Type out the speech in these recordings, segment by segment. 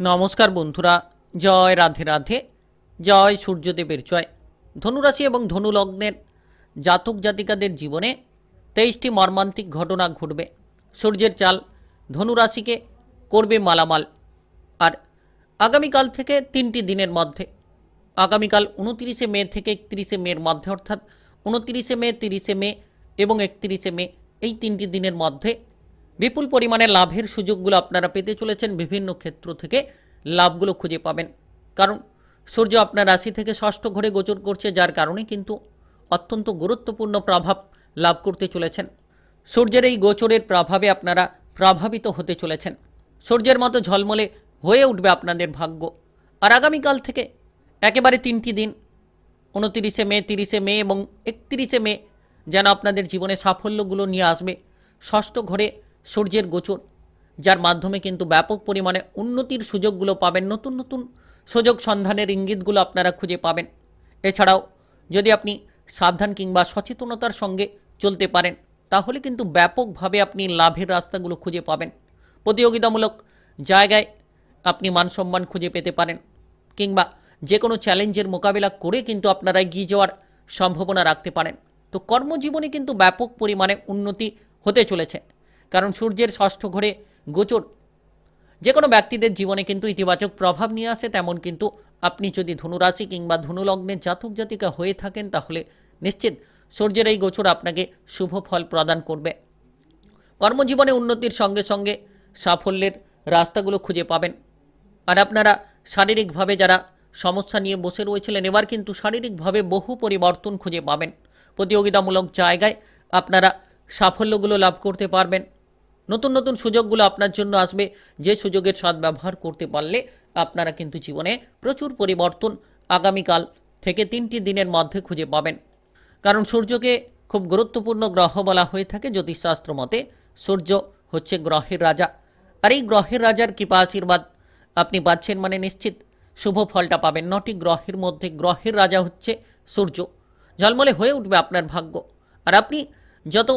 নমস্কার বন্ধুরা, জয় রাধে রাধে, জয় সূর্যদেবের জয়। ধনুরাশি এবং ধনু লগ্নের জাতক জাতিকাদের জীবনে 23টি মর্মান্তিক ঘটনা ঘটবে। সূর্যের চাল ধনুরাশিকে করবে মালামাল। আর আগামীকাল থেকে 3টি দিনের মধ্যে, আগামীকাল 29শে মে থেকে 31শে মের মধ্যে, অর্থাৎ 29শে মে, 30শে মে এবং 31শে মে, এই 3টি দিনের মধ্যে বিপুল পরিমাণে লাভের সুযোগগুলো আপনারা পেতে চলেছেন। বিভিন্ন ক্ষেত্র থেকে লাভগুলো খুঁজে পাবেন, কারণ সূর্য আপনার রাশি থেকে ষষ্ঠ ঘরে গোচর করছে, যার কারণে কিন্তু অত্যন্ত গুরুত্বপূর্ণ প্রভাব লাভ করতে চলেছেন। সূর্যের এই গোচরের প্রভাবে আপনারা প্রভাবিত হতে চলেছেন। সূর্যের মতো ঝলমলে হয়ে উঠবে আপনাদের ভাগ্য। আর আগামীকাল থেকে একেবারে 3টি দিন, 29শে মে, 30শে মে এবং 31শে মে, যেন আপনাদের জীবনে সাফল্যগুলো নিয়ে আসবে। ষষ্ঠ ঘরে সূর্যের গোচর, যার মাধ্যমে কিন্তু ব্যাপক পরিমাণে উন্নতির সুযোগগুলো পাবেন। নতুন নতুন সুযোগ সন্ধানের ইঙ্গিতগুলো আপনারা খুঁজে পাবেন। এছাড়াও যদি আপনি সাবধান কিংবা সচেতনতার সঙ্গে চলতে পারেন, তাহলে কিন্তু ব্যাপকভাবে আপনি লাভের রাস্তাগুলো খুঁজে পাবেন। প্রতিযোগিতামূলক জায়গায় আপনি মানসম্মান খুঁজে পেতে পারেন, কিংবা যে কোনো চ্যালেঞ্জের মোকাবিলা করে কিন্তু আপনারা এগিয়ে যাওয়ার সম্ভাবনা রাখতে পারেন। তো কর্মজীবনে কিন্তু ব্যাপক পরিমাণে উন্নতি হতে চলেছে, কারণ সূর্যের ষষ্ঠ ঘরে গোচর যে কোনো ব্যক্তিদের জীবনে কিন্তু ইতিবাচক প্রভাব নিয়ে আসে। তেমন কিন্তু আপনি যদি ধনুরাশি কিংবা ধনুলগ্নের জাতক জাতিকা হয়ে থাকেন, তাহলে নিশ্চিত সূর্যের এই গোচর আপনাকে শুভ ফল প্রদান করবে। কর্মজীবনে উন্নতির সঙ্গে সঙ্গে সাফল্যের রাস্তাগুলো খুঁজে পাবেন। আর আপনারা শারীরিকভাবে যারা সমস্যা নিয়ে বসে রয়েছিলেন, এবার কিন্তু শারীরিকভাবে বহু পরিবর্তন খুঁজে পাবেন। প্রতিযোগিতামূলক জায়গায় আপনারা সাফল্যগুলো লাভ করতে পারবেন। নতুন নতুন সুযোগগুলো আপনার জন্য আসবে, যে সুযোগের সদ্ব্যবহার করতে পারলে আপনারা কিন্তু জীবনে প্রচুর পরিবর্তন আগামীকাল থেকে 3টি দিনের মধ্যে খুঁজে পাবেন। কারণ সূর্যকে খুব গুরুত্বপূর্ণ গ্রহ বলা হয়ে থাকে জ্যোতিষশাস্ত্র মতে। সূর্য হচ্ছে গ্রহের রাজা, আর এই গ্রহের রাজার কৃপা আশীর্বাদ আপনি পাচ্ছেন মানে নিশ্চিত শুভ ফলটা পাবেন। 9টি গ্রহের মধ্যে গ্রহের রাজা হচ্ছে সূর্য। ঝলমলে হয়ে উঠবে আপনার ভাগ্য। আর আপনি যত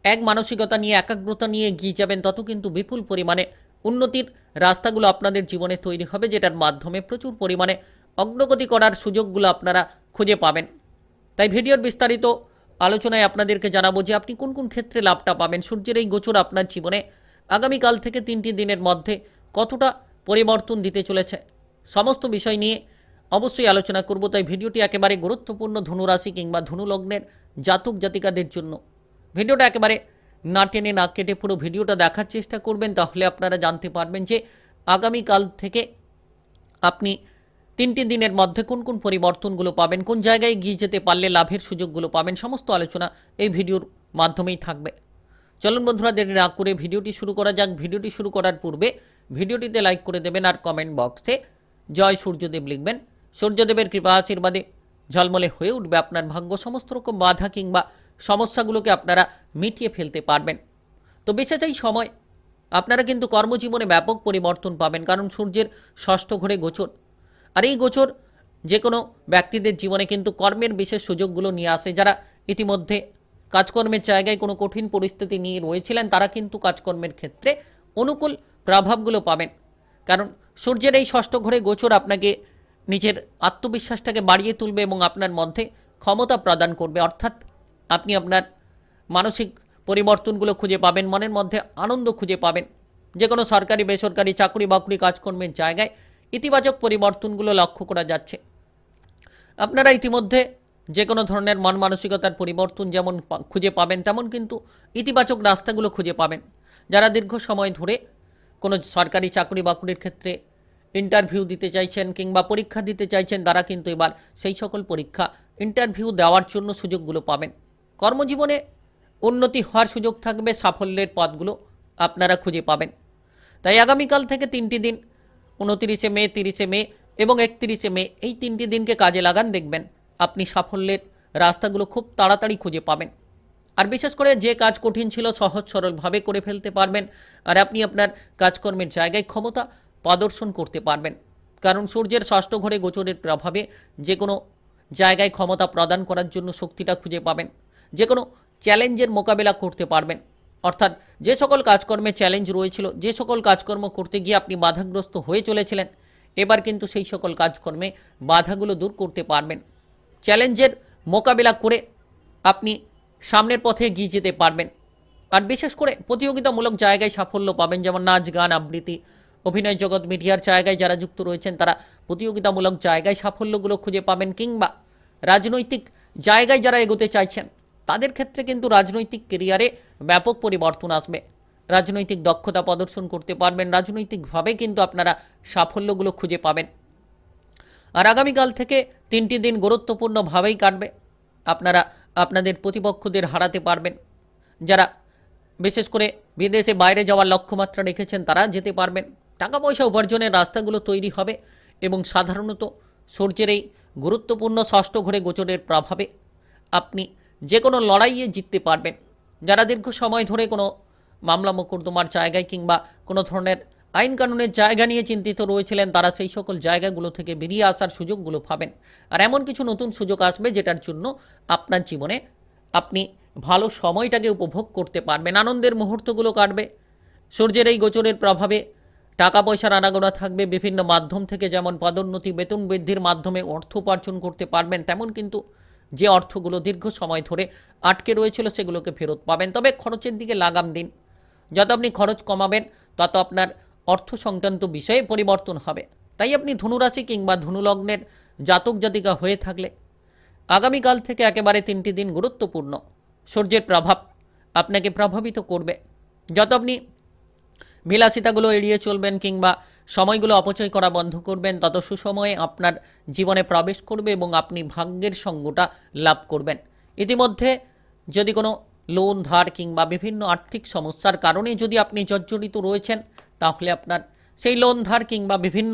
এক মানসিকতা নিয়ে, একাগ্রতা নিয়ে এগিয়ে যাবেন, তত কিন্তু বিপুল পরিমাণে উন্নতির রাস্তাগুলো আপনাদের জীবনে তৈরি হবে, যেটার মাধ্যমে প্রচুর পরিমাণে অগ্রগতি করার সুযোগগুলো আপনারা খুঁজে পাবেন। তাই ভিডিওর বিস্তারিত আলোচনায় আপনাদেরকে জানাবো যে আপনি কোন কোন ক্ষেত্রে লাভটা পাবেন। সূর্যের এই গোচর আপনার জীবনে আগামীকাল থেকে 3টি দিনের মধ্যে কতটা পরিবর্তন দিতে চলেছে, সমস্ত বিষয় নিয়ে অবশ্যই আলোচনা করব। তাই ভিডিওটি একেবারে গুরুত্বপূর্ণ ধনুরাশি কিংবা ধনুলগ্নের জাতক জাতিকাদের জন্য। ভিডিওটা একেবারে না টেনে না কেটে পুরো ভিডিওটা দেখার চেষ্টা করবেন, তাহলে আপনারা জানতে পারবেন যে আগামীকাল থেকে আপনি 3টি দিনের মধ্যে কোন কোন পরিবর্তনগুলো পাবেন, কোন জায়গায় গিয়ে যেতে পারলে লাভের সুযোগগুলো পাবেন। সমস্ত আলোচনা এই ভিডিওর মাধ্যমেই থাকবে। চলুন বন্ধুরা, দেরি না করে ভিডিওটি শুরু করা যাক। ভিডিওটি শুরু করার পূর্বে ভিডিওটিতে লাইক করে দেবেন, আর কমেন্ট বক্সে জয় সূর্যদেব লিখবেন। সূর্যদেবের কৃপা আশীর্বাদে ঝলমলে হয়ে উঠবে আপনার ভাগ্য। সমস্ত রকম বাধা কিংবা সমস্যাগুলোকে আপনারা মিটিয়ে ফেলতে পারবেন। তো বেঁচে যাই সময়, আপনারা কিন্তু কর্মজীবনে ব্যাপক পরিবর্তন পাবেন, কারণ সূর্যের ষষ্ঠ ঘরে গোচর। আর এই গোচর যে কোনো ব্যক্তিদের জীবনে কিন্তু কর্মের বিশেষ সুযোগগুলো নিয়ে আসে। যারা ইতিমধ্যে কাজকর্মের জায়গায় কোনো কঠিন পরিস্থিতি নিয়ে রয়েছিলেন, তারা কিন্তু কাজকর্মের ক্ষেত্রে অনুকূল প্রভাবগুলো পাবেন, কারণ সূর্যের এই ষষ্ঠ ঘরে গোচর আপনাকে নিজের আত্মবিশ্বাসটাকে বাড়িয়ে তুলবে এবং আপনার মধ্যে ক্ষমতা প্রদান করবে। অর্থাৎ আপনি আপনার মানসিক পরিবর্তনগুলো খুঁজে পাবেন, মনের মধ্যে আনন্দ খুঁজে পাবেন। যে কোনো সরকারি বেসরকারি চাকরি বাকরি কাজকর্মের জায়গায় ইতিবাচক পরিবর্তনগুলো লক্ষ্য করা যাচ্ছে। আপনারা ইতিমধ্যে যে কোনো ধরনের মন মানসিকতার পরিবর্তন যেমন খুঁজে পাবেন, তেমন কিন্তু ইতিবাচক রাস্তাগুলো খুঁজে পাবেন। যারা দীর্ঘ সময় ধরে কোনো সরকারি চাকরি বাকরির ক্ষেত্রে ইন্টারভিউ দিতে চাইছেন কিংবা পরীক্ষা দিতে চাইছেন, তারা কিন্তু এবার সেই সকল পরীক্ষা ইন্টারভিউ দেওয়ার জন্য সুযোগগুলো পাবেন। কর্মজীবনে উন্নতি হওয়ার সুযোগ থাকবে, সাফল্যের পথগুলো আপনারা খুঁজে পাবেন। তাই আগামীকাল থেকে 3টি দিন, 29শে মে, 30শে মে এবং 31শে মে, এই 3টি দিনকে কাজে লাগান। দেখবেন আপনি সাফল্যের রাস্তাগুলো খুব তাড়াতাড়ি খুঁজে পাবেন। আর বিশেষ করে যে কাজ কঠিন ছিল, সহজ সরলভাবে করে ফেলতে পারবেন। আর আপনি আপনার কাজকর্মের জায়গায় ক্ষমতা প্রদর্শন করতে পারবেন, কারণ সূর্যের ষষ্ঠ ঘরে গোচরের প্রভাবে যে কোনো জায়গায় ক্ষমতা প্রদান করার জন্য শক্তিটা খুঁজে পাবেন। যে কোনো চ্যালেঞ্জের মোকাবেলা করতে পারবেন। অর্থাৎ যে সকল কাজকর্মে চ্যালেঞ্জ রয়েছিল, যে সকল কাজকর্ম করতে গিয়ে আপনি বাধাগ্রস্ত হয়ে চলেছিলেন, এবার কিন্তু সেই সকল কাজকর্মে বাধাগুলো দূর করতে পারবেন। চ্যালেঞ্জের মোকাবিলা করে আপনি সামনের পথে এগিয়ে যেতে পারবেন। আর বিশেষ করে প্রতিযোগিতামূলক জায়গায় সাফল্য পাবেন, যেমন নাচ, গান, আবৃত্তি, অভিনয় জগৎ, মিডিয়ার জায়গায় যারা যুক্ত রয়েছেন তারা প্রতিযোগিতামূলক জায়গায় সাফল্যগুলো খুঁজে পাবেন। কিংবা রাজনৈতিক জায়গায় যারা এগোতে চাইছেন তাদের ক্ষেত্রে কিন্তু রাজনৈতিক কেরিয়ারে ব্যাপক পরিবর্তন আসবে। রাজনৈতিক দক্ষতা প্রদর্শন করতে পারবেন, রাজনৈতিকভাবে কিন্তু আপনারা সাফল্যগুলো খুঁজে পাবেন। আর আগামীকাল থেকে 3টি দিন গুরুত্বপূর্ণভাবেই কাটবে। আপনারা আপনাদের প্রতিপক্ষদের হারাতে পারবেন। যারা বিশেষ করে বিদেশে বাইরে যাওয়ার লক্ষ্যমাত্রা রেখেছেন তারা যেতে পারবেন। টাকা পয়সা উপার্জনের রাস্তাগুলো তৈরি হবে এবং সাধারণত সূর্যের এই গুরুত্বপূর্ণ ষষ্ঠ ঘরে গোচরের প্রভাবে আপনি যে কোনো লড়াইয়ে জিততে পারবেন। যারা দীর্ঘ সময় ধরে কোনো মামলা মোকদ্দমার জায়গায় কিংবা কোনো ধরনের আইন কানুনের জায়গা নিয়ে চিন্তিত রয়েছিলেন তারা সেই সকল জায়গাগুলো থেকে বেরিয়ে আসার সুযোগগুলো পাবেন। আর এমন কিছু নতুন সুযোগ আসবে যেটার জন্য আপনার জীবনে আপনি ভালো সময়টাকে উপভোগ করতে পারবেন, আনন্দের মুহূর্তগুলো কাটবে। সূর্যের এই গোচরের প্রভাবে টাকা পয়সার আনাগোনা থাকবে বিভিন্ন মাধ্যম থেকে, যেমন পদোন্নতি, বেতন বৃদ্ধির মাধ্যমে অর্থ উপার্জন করতে পারবেন, তেমন কিন্তু যে অর্থগুলো দীর্ঘ সময় ধরে আটকে রয়েছিল সেগুলোকে ফেরত পাবেন। তবে খরচের দিকে লাগাম দিন। যত আপনি খরচ কমাবেন তত আপনার অর্থ সংক্রান্ত বিষয়ে পরিবর্তন হবে। তাই আপনি ধনুরাশি কিংবা ধনুলগ্নের জাতক জাতিকা হয়ে থাকলে আগামীকাল থেকে একেবারে 3টি দিন গুরুত্বপূর্ণ। সূর্যের প্রভাব আপনাকে প্রভাবিত করবে। যত আপনি বিলাসিতাগুলো এড়িয়ে চলবেন কিংবা সময়গুলো অপচয় করা বন্ধ করবেন, তত সুসময়ে আপনার জীবনে প্রবেশ করবে এবং আপনি ভাগ্যের সঙ্গটা লাভ করবেন। ইতিমধ্যে যদি কোনো লোন, ধার কিংবা বিভিন্ন আর্থিক সমস্যার কারণে যদি আপনি জর্জরিত রয়েছেন, তাহলে আপনার সেই লোন, ধার কিংবা বিভিন্ন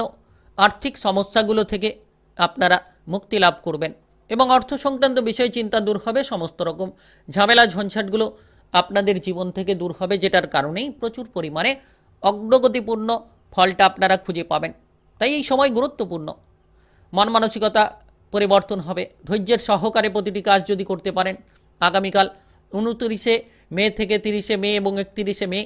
আর্থিক সমস্যাগুলো থেকে আপনারা মুক্তি লাভ করবেন এবং অর্থ সংক্রান্ত বিষয় চিন্তা দূর হবে। সমস্ত রকম ঝামেলা ঝঞ্ঝাটগুলো আপনাদের জীবন থেকে দূর হবে, যেটার কারণেই প্রচুর পরিমাণে অগ্রগতিপূর্ণ ফলটা আপনারা খুঁজে পাবেন। তাই এই সময় গুরুত্বপূর্ণ। মন মানসিকতা পরিবর্তন হবে। ধৈর্যের সহকারে প্রতিটি কাজ যদি করতে পারেন, আগামীকাল 29 মে থেকে 30 মে এবং 31 মে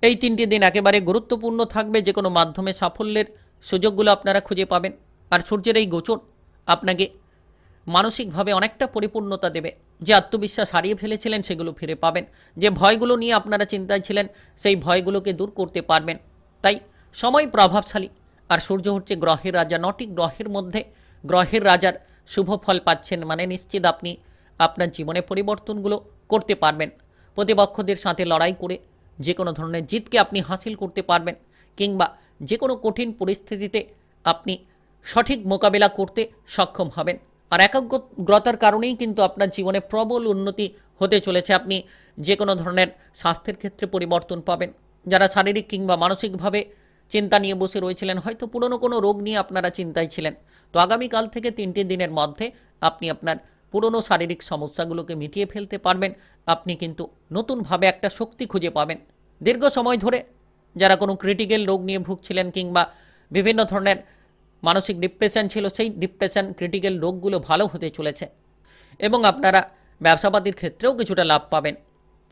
এই 3টি দিন একেবারে গুরুত্বপূর্ণ থাকবে। যে কোনো মাধ্যমে সাফল্যের সুযোগগুলো আপনারা খুঁজে পাবেন। আর সূর্যের এই গোচর আপনাকে মানসিকভাবে অনেকটা পরিপূর্ণতা দেবে। যে আত্মবিশ্বাস হারিয়ে ফেলেছিলেন সেগুলো ফিরে পাবেন। যে ভয়গুলো নিয়ে আপনারা চিন্তায় ছিলেন সেই ভয়গুলোকে দূর করতে পারবেন। তাই সময় প্রভাবশালী। আর সূর্য হচ্ছে গ্রহের রাজা। 9টি গ্রহের মধ্যে গ্রহের রাজার শুভ ফল পাচ্ছেন মানে নিশ্চিত আপনি আপনার জীবনে পরিবর্তনগুলো করতে পারবেন। প্রতিপক্ষদের সাথে লড়াই করে যে কোনো ধরনের জিতকে আপনি হাসিল করতে পারবেন কিংবা যে কোনো কঠিন পরিস্থিতিতে আপনি সঠিক মোকাবেলা করতে সক্ষম হবেন। আর একাগ্রতার কারণেই কিন্তু আপনার জীবনে প্রবল উন্নতি হতে চলেছে। আপনি যে কোনো ধরনের স্বাস্থ্যের ক্ষেত্রে পরিবর্তন পাবেন। যারা শারীরিক কিংবা মানসিকভাবে চিন্তা নিয়ে বসে রয়েছিলেন, হয়তো পুরনো কোনো রোগ নিয়ে আপনারা চিন্তায় ছিলেন, তো আগামীকাল থেকে 3টি দিনের মধ্যে আপনি আপনার পুরনো শারীরিক সমস্যাগুলোকে মিটিয়ে ফেলতে পারবেন। আপনি কিন্তু নতুনভাবে একটা শক্তি খুঁজে পাবেন। দীর্ঘ সময় ধরে যারা কোনো ক্রিটিক্যাল রোগ নিয়ে ভুগছিলেন কিংবা বিভিন্ন ধরনের মানসিক ডিপ্রেশন ছিল, সেই ডিপ্রেশন, ক্রিটিক্যাল রোগগুলো ভালো হতে চলেছে এবং আপনারা ব্যবসাপাতির ক্ষেত্রেও কিছুটা লাভ পাবেন।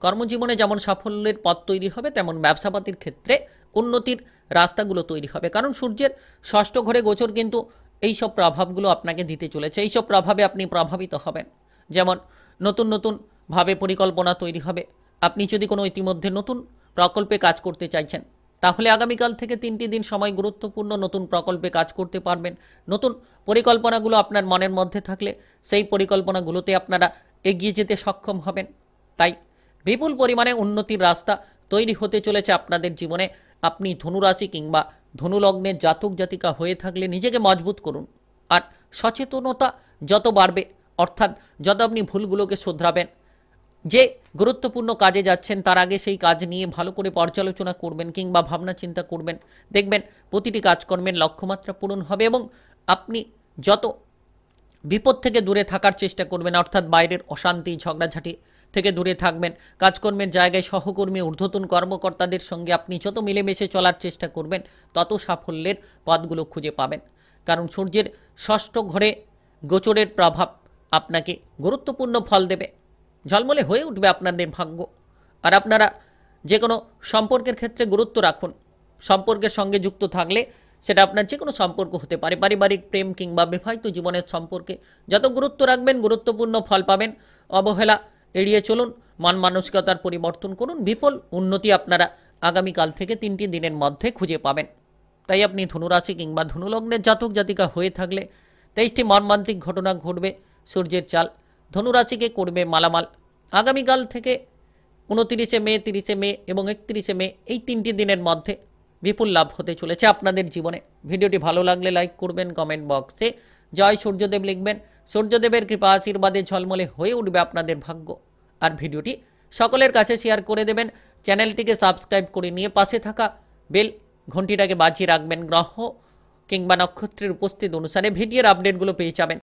কর্মজীবনে যেমন সাফল্যের পথ তৈরি হবে, তেমন ব্যবসাপাতির ক্ষেত্রে উন্নতির রাস্তাগুলো তৈরি হবে। কারণ সূর্যের ষষ্ঠ ঘরে গোচর কিন্তু এইসব প্রভাবগুলো আপনাকে দিতে চলেছে। এইসব প্রভাবে আপনি প্রভাবিত হবেন। যেমন নতুন নতুনভাবে পরিকল্পনা তৈরি হবে। আপনি যদি কোনো ইতিমধ্যে নতুন প্রকল্পে কাজ করতে চাইছেন, তাহলে আগামীকাল থেকে 3টি দিন সময় গুরুত্বপূর্ণ। নতুন প্রকল্পে কাজ করতে পারবেন। নতুন পরিকল্পনাগুলো আপনার মনের মধ্যে থাকলে সেই পরিকল্পনাগুলোতে আপনারা এগিয়ে যেতে সক্ষম হবেন। তাই বিপুল পরিমাণে উন্নতির রাস্তা তৈরি হতে চলেছে আপনাদের জীবনে। আপনি ধনুরাশি কিংবা ধনুলগ্নের জাতক জাতিকা হয়ে থাকলে নিজেকে মজবুত করুন। আর সচেতনতা যত বাড়বে, অর্থাৎ যত আপনি ভুলগুলোকে শুধরাবেন, যে গুরুত্বপূর্ণ কাজে যাচ্ছেন তার আগে সেই কাজ নিয়ে ভালো করে পর্যালোচনা করবেন কিংবা ভাবনা চিন্তা করবেন, দেখবেন প্রতিটি কাজকর্মের লক্ষ্যমাত্রা পূরণ হবে এবং আপনি যত বিপদ থেকে দূরে থাকার চেষ্টা করবেন, অর্থাৎ বাইরের অশান্তি, ঝগড়াঝাটি থেকে দূরে থাকবেন। কাজকর্মের জায়গায় সহকর্মী, ঊর্ধ্বতন কর্মকর্তাদের সঙ্গে আপনি যত মিলেমিশে চলার চেষ্টা করবেন, তত সাফল্যের পথগুলো খুঁজে পাবেন। কারণ সূর্যের ষষ্ঠ ঘরে গোচরের প্রভাব আপনাকে গুরুত্বপূর্ণ ফল দেবে। ঝলমলে হয়ে উঠবে আপনাদের ভাগ্য। আর আপনারা যে কোনো সম্পর্কের ক্ষেত্রে গুরুত্ব রাখুন। সম্পর্কের সঙ্গে যুক্ত থাকলে সেটা আপনার যে কোনো সম্পর্ক হতে পারে, পারিবারিক, প্রেম কিংবা বিবাহিত জীবনের সম্পর্কে যত গুরুত্ব রাখবেন গুরুত্বপূর্ণ ফল পাবেন। অবহেলা এড়িয়ে চলুন, মন মানসিকতার পরিবর্তন করুন, বিপুল উন্নতি আপনারা আগামীকাল থেকে 3টি দিনের মধ্যে খুঁজে পাবেন। তাই আপনি ধনুরাশি কিংবা ধনুলগ্নের জাতক জাতিকা হয়ে থাকলে 23টি মর্মান্তিক ঘটনা ঘটবে। সূর্যের চাল ধনুরাশিকে করবে মালামাল। আগামীকাল থেকে 29শে মে, 30শে মে এবং 31শে মে এই 3টি দিনের মধ্যে বিপুল লাভ হতে চলেছে আপনাদের জীবনে। ভিডিওটি ভালো লাগলে লাইক করবেন, কমেন্ট বক্সে জয় সূর্যদেব লিখবেন। সূর্যদেবের কৃপা আশীর্বাদে ঝলমলে হয়ে উঠবে আপনাদের ভাগ্য। আর ভিডিওটি সকলের কাছে শেয়ার করে দেবেন। চ্যানেলটিকে সাবস্ক্রাইব করে নিয়ে পাশে থাকা বেল ঘন্টিটাকে বাজিয়ে রাখবেন। গ্রহ কিংবা নক্ষত্রের উপস্থিত অনুসারে ভিডিওর আপডেটগুলো পেয়ে যাবেন।